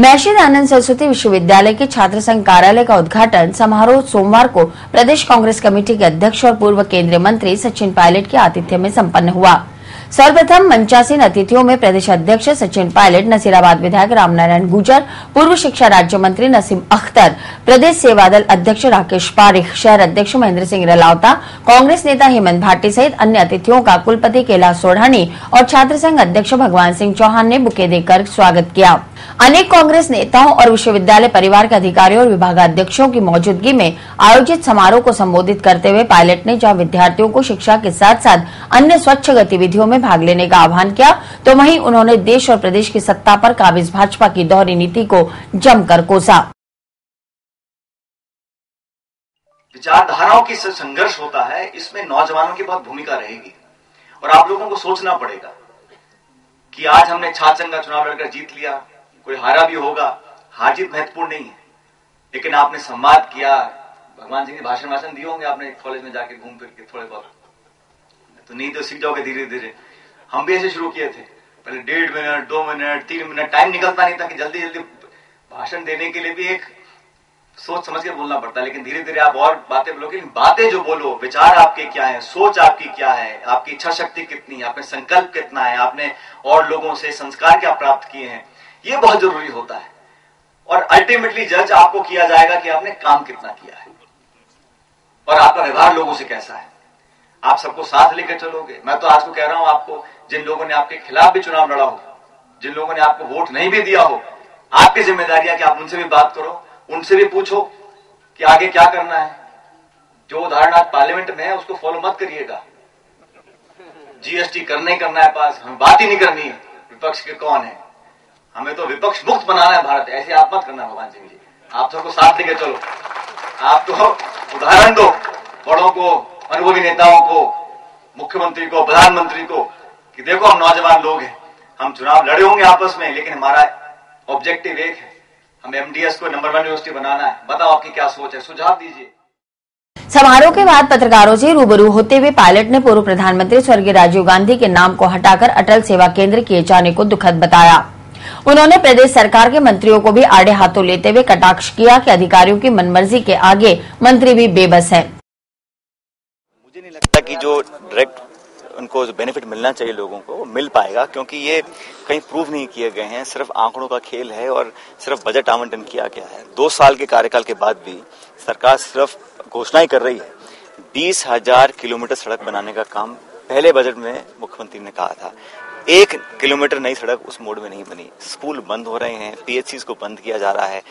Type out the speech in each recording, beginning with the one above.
महर्षि दयानंद सरस्वती विश्वविद्यालय के छात्र संघ कार्यालय का उद्घाटन समारोह सोमवार को प्रदेश कांग्रेस कमेटी के अध्यक्ष और पूर्व केंद्रीय मंत्री सचिन पायलट के आतिथ्य में संपन्न हुआ। सर्वप्रथम मंचासीन अतिथियों में प्रदेश अध्यक्ष सचिन पायलट, नसीराबाद विधायक रामनारायण गुर्जर, पूर्व शिक्षा राज्य मंत्री नसीम अख्तर, प्रदेश सेवादल अध्यक्ष राकेश पारिख, शहर अध्यक्ष महेंद्र सिंह रलावता, कांग्रेस नेता हेमंत भाटी सहित अन्य अतिथियों का कुलपति कैलाश सोढ़ानी और छात्र संघ अध्यक्ष भगवान सिंह चौहान ने बुके देकर स्वागत किया। अनेक कांग्रेस नेताओं और विश्वविद्यालय परिवार के अधिकारियों और विभागाध्यक्षों की मौजूदगी में आयोजित समारोह को संबोधित करते हुए पायलट ने जहां विद्यार्थियों को शिक्षा के साथ साथ अन्य स्वच्छ गतिविधियों में भाग लेने का आह्वान किया, तो वहीं उन्होंने देश और प्रदेश की सत्ता पर काबिज भाजपा की दोहरी नीति को जमकर कोसा। विचारधाराओं की संघर्ष होता है, इसमें नौजवानों की बहुत भूमिका रहेगी और आप लोगों को सोचना पड़ेगा कि आज हमने छात्र संघ का चुनाव लड़कर जीत लिया, कोई हारा भी होगा, हार जीत महत्वपूर्ण नहीं है, लेकिन आपने संवाद किया। भगवान सिंह ने भाषण दिए होंगे आपने कॉलेज में जाके घूम फिर के थोड़े बहुत, तो नहीं तो सीख जाओगे धीरे धीरे। हम भी ऐसे शुरू किए थे, पहले 1.5 मिनट 2 मिनट 3 मिनट, टाइम निकलता नहीं था कि जल्दी जल्दी भाषण देने के लिए भी एक सोच समझ के बोलना पड़ता है, लेकिन धीरे धीरे आप और बातें बोलोगे। बातें जो बोलो, विचार आपके क्या है, सोच आपकी क्या है, आपकी इच्छा शक्ति कितनी है, आपने संकल्प कितना है, आपने और लोगों से संस्कार क्या प्राप्त किए हैं, ये बहुत जरूरी होता है। और अल्टीमेटली जज आपको किया जाएगा कि आपने काम कितना किया है और आपका व्यवहार लोगों से कैसा है। आप सबको साथ लेकर चलोगे। मैं तो आज को कह रहा हूं, आपको जिन लोगों ने आपके खिलाफ भी चुनाव लड़ा हो, जिन लोगों ने आपको वोट नहीं भी दिया हो, आपकी जिम्मेदारी है कि आप उनसे भी बात करो, उनसे भी पूछो कि आगे क्या करना है। जो उदाहरण आज पार्लियामेंट में है उसको फॉलो मत करिएगा। जीएसटी करना ही करना है पास, हमें बात ही नहीं करनी है विपक्ष के कौन है, हमें तो विपक्ष मुक्त बनाना है भारत। ऐसे आप मत करना भगवान सिंह जी, आप सबको साथ लेके चलो। आप तो उदाहरण दो बड़ों को, अनुभवी नेताओं को, मुख्यमंत्री को, प्रधानमंत्री को कि देखो हम नौजवान लोग हैं, हम चुनाव लड़े होंगे आपस में, लेकिन हमारा ऑब्जेक्टिव एक है, हमें एमडीएस को नंबर 1 यूनिवर्सिटी बनाना है। बताओ आपकी क्या सोच है, सुझाव दीजिए। समारोह के बाद पत्रकारों से रूबरू होते हुए पायलट ने पूर्व प्रधानमंत्री स्वर्गीय राजीव गांधी के नाम को हटाकर अटल सेवा केंद्र किए जाने को दुखद बताया। उन्होंने प्रदेश सरकार के मंत्रियों को भी आड़े हाथों लेते हुए कटाक्ष किया कि अधिकारियों की मनमर्जी के आगे मंत्री भी बेबस हैं। मुझे नहीं लगता कि जो डायरेक्ट उनको जो बेनिफिट मिलना चाहिए लोगों को वो मिल पाएगा, क्योंकि ये कहीं प्रूव नहीं किए गए हैं, सिर्फ आंकड़ों का खेल है और सिर्फ बजट आवंटन किया गया है। 2 साल के कार्यकाल के बाद भी सरकार सिर्फ घोषणा ही कर रही है। 20,000 किलोमीटर सड़क बनाने का काम पहले बजट में मुख्यमंत्री ने कहा था। 1 किलोमीटर नई सड़क उस मोड में नहीं बनी। स्कूल बंद हो रहे हैं, पीएचसीज को बंद किया जा रहा है,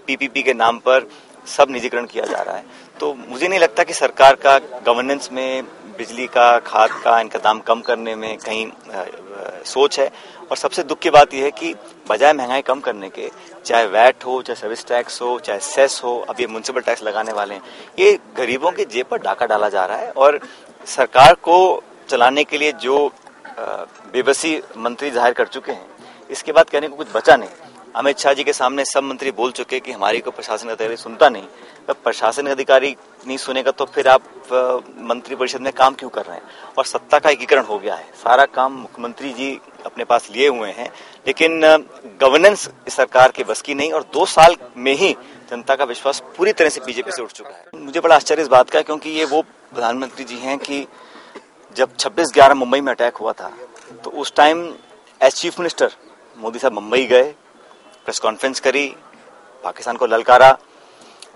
पीपीपी के नाम पर सब निजीकरण किया जा रहा है। तो मुझे नहीं लगता कि सरकार का गवर्नेंस में, बिजली का, खाद का, इनका दाम कम करने में कहीं सोच है। और सबसे दुख की बात यह है कि बजाय महंगाई कम करने के, चाहे वैट हो, चाहे सर्विस टैक्स हो, चाहे सेस हो, अब ये म्युनिसिपल टैक्स लगाने वाले हैं, ये गरीबों की जेब पर डाका डाला जा रहा है। और सरकार को चलाने के लिए जो बेबसी मंत्री जाहिर कर चुके हैं, इसके बाद कहने को कुछ बचा नहीं। अमित शाह जी के सामने सब मंत्री बोल चुके कि हमारी को प्रशासन अधिकारी सुनता नहीं। अब प्रशासन अधिकारी नहीं सुनेगा तो फिर आप मंत्री परिषद में काम क्यों कर रहे हैं। और सत्ता का एकीकरण हो गया है, सारा काम मुख्यमंत्री जी अपने पास लिए हुए हैं, लेकिन गवर्नेंस सरकार के बस की नहीं। और 2 साल में ही जनता का विश्वास पूरी तरह से बीजेपी से उठ चुका है। मुझे बड़ा आश्चर्य इस बात का, क्योंकि ये वो प्रधानमंत्री जी हैं कि जब 26/11 मुंबई में अटैक हुआ था तो उस time as chief minister Modi साहब मुंबई गए, प्रेस कॉन्फ्रेंस करी, पाकिस्तान को ललकारा।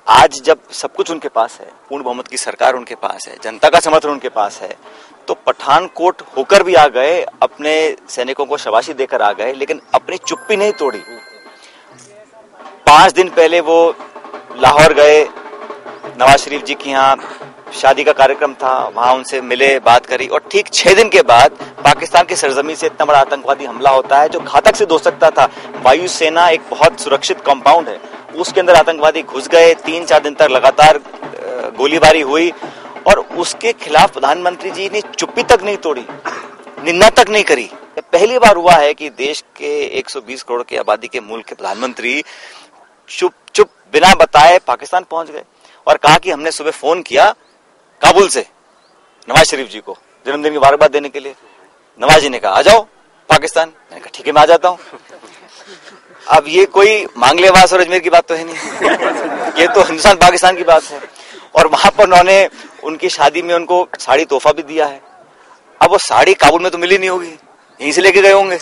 आज जब सब कुछ उनके पास है, पूर्ण बहुमत की सरकार उनके पास है, जनता का समर्थन उनके पास है, तो पठानकोट होकर भी आ गए, अपने सैनिकों को शाबाशी देकर आ गए, लेकिन अपनी चुप्पी नहीं तोड़ी। 5 दिन पहले वो लाहौर गए, नवाज शरीफ जी के यहाँ शादी का कार्यक्रम था, वहां उनसे मिले, बात करी, और ठीक 6 दिन के बाद पाकिस्तान की सरजमी से इतना बड़ा आतंकवादी हमला होता है जो घातक सिद्ध हो सकता था। वायुसेना एक बहुत सुरक्षित कंपाउंड है, उसके अंदर आतंकवादी घुस गए, 3-4 दिन तक लगातार गोलीबारी हुई और उसके खिलाफ प्रधानमंत्री जी ने चुप्पी तक नहीं तोड़ी, निंदा तक नहीं करी। पहली बार हुआ है कि देश के 120 करोड़ की आबादी के मुल्क के प्रधानमंत्री चुप बिना बताए पाकिस्तान पहुंच गए और कहा कि हमने सुबह फोन किया काबुल से नवाज शरीफ जी को जन्मदिन की मुबारकबाद देने के लिए। नवाज जी ने कहा आ जाओ पाकिस्तान। मैंने कहा ठीक है मैं आ जाता हूं। अब ये कोई मांगलेवास और अजमेर की बात तो है नहीं ये तो हिंदुस्तान पाकिस्तान की बात है। और वहां पर उन्होंने उनकी शादी में उनको साड़ी तोहफा भी दिया है। अब वो साड़ी काबुल में तो मिली नहीं होगी, यहीं से लेके गए होंगे,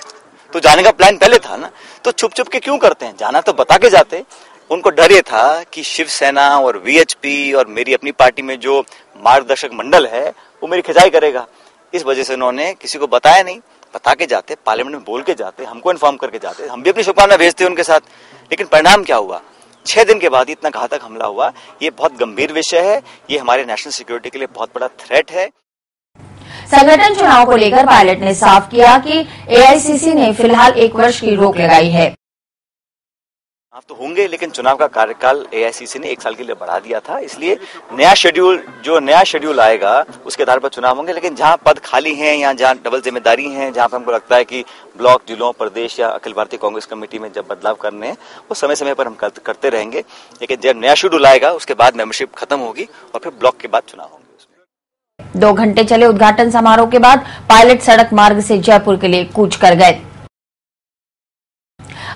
तो जाने का प्लान पहले था ना। तो छुप छुप के क्यों करते हैं? जाना तो बता के जाते। उनको डर ये था कि शिवसेना और वीएचपी और मेरी अपनी पार्टी में जो मार्गदर्शक मंडल है वो मेरी खिंचाई करेगा। इस वजह से उन्होंने किसी को बताया नहीं, बता के जाते, पार्लियामेंट में बोल के जाते, हमको इन्फॉर्म करके जाते, हम भी अपनी शुभकामना भेजते उनके साथ। लेकिन परिणाम क्या हुआ? 6 दिन के बाद इतना घातक हमला हुआ। ये बहुत गंभीर विषय है, ये हमारे नेशनल सिक्योरिटी के लिए बहुत बड़ा थ्रेट है। संगठन चुनाव को लेकर पायलट ने साफ किया कि एआईसीसी ने फिलहाल 1 वर्ष की रोक लगाई है। चुनाव तो होंगे, लेकिन चुनाव का कार्यकाल एआईसीसी ने 1 साल के लिए बढ़ा दिया था, इसलिए नया शेड्यूल आएगा उसके आधार पर चुनाव होंगे। लेकिन जहां पद खाली हैं या जहां डबल जिम्मेदारी है, जहां पर हमको लगता है कि ब्लॉक, जिलों, प्रदेश या अखिल भारतीय कांग्रेस कमेटी में जब बदलाव करने हैं वो समय समय पर हम करते रहेंगे। लेकिन जब नया शेड्यूल आएगा उसके बाद मेंबरशिप खत्म होगी और फिर ब्लॉक के बाद चुनाव होंगे। 2 घंटे चले उद्घाटन समारोह के बाद पायलट सड़क मार्ग से जयपुर के लिए कूच कर गए।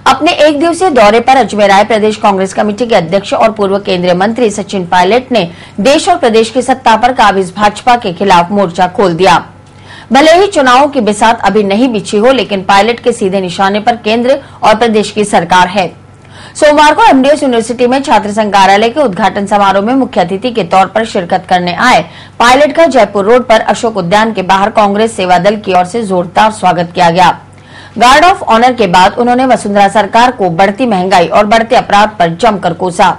अपने 1 दिवसीय दौरे पर अजमेर आए प्रदेश कांग्रेस कमेटी के अध्यक्ष और पूर्व केंद्रीय मंत्री सचिन पायलट ने देश और प्रदेश की सत्ता पर काबिज भाजपा के खिलाफ मोर्चा खोल दिया। भले ही चुनावों की बिसात अभी नहीं बिछी हो, लेकिन पायलट के सीधे निशाने पर केंद्र और प्रदेश की सरकार है। सोमवार को एमडीएस यूनिवर्सिटी में छात्र संघ कार्यालय के उद्घाटन समारोह में मुख्य अतिथि के तौर पर शिरकत करने आए पायलट का जयपुर रोड पर अशोक उद्यान के बाहर कांग्रेस सेवा दल की ओर से जोरदार स्वागत किया गया। गार्ड ऑफ ऑनर के बाद उन्होंने वसुंधरा सरकार को बढ़ती महंगाई और बढ़ते अपराध पर जमकर कोसा।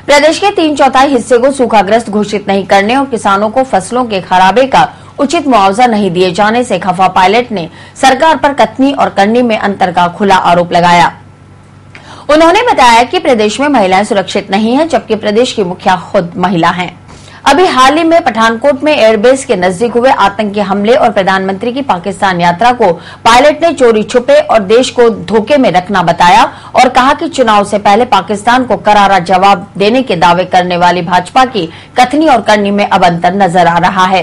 प्रदेश के 3/4 हिस्से को सूखाग्रस्त घोषित नहीं करने और किसानों को फसलों के खराबे का उचित मुआवजा नहीं दिए जाने से खफा पायलट ने सरकार पर कथनी और करनी में अंतर का खुला आरोप लगाया। उन्होंने बताया कि प्रदेश में महिलाएं सुरक्षित नहीं हैं, जबकि प्रदेश की मुखिया खुद महिला हैं। अभी हाल ही में पठानकोट में एयरबेस के नजदीक हुए आतंकी हमले और प्रधानमंत्री की पाकिस्तान यात्रा को पायलट ने चोरी छुपे और देश को धोखे में रखना बताया और कहा कि चुनाव से पहले पाकिस्तान को करारा जवाब देने के दावे करने वाली भाजपा की कथनी और करनी में अब अंतर नजर आ रहा है।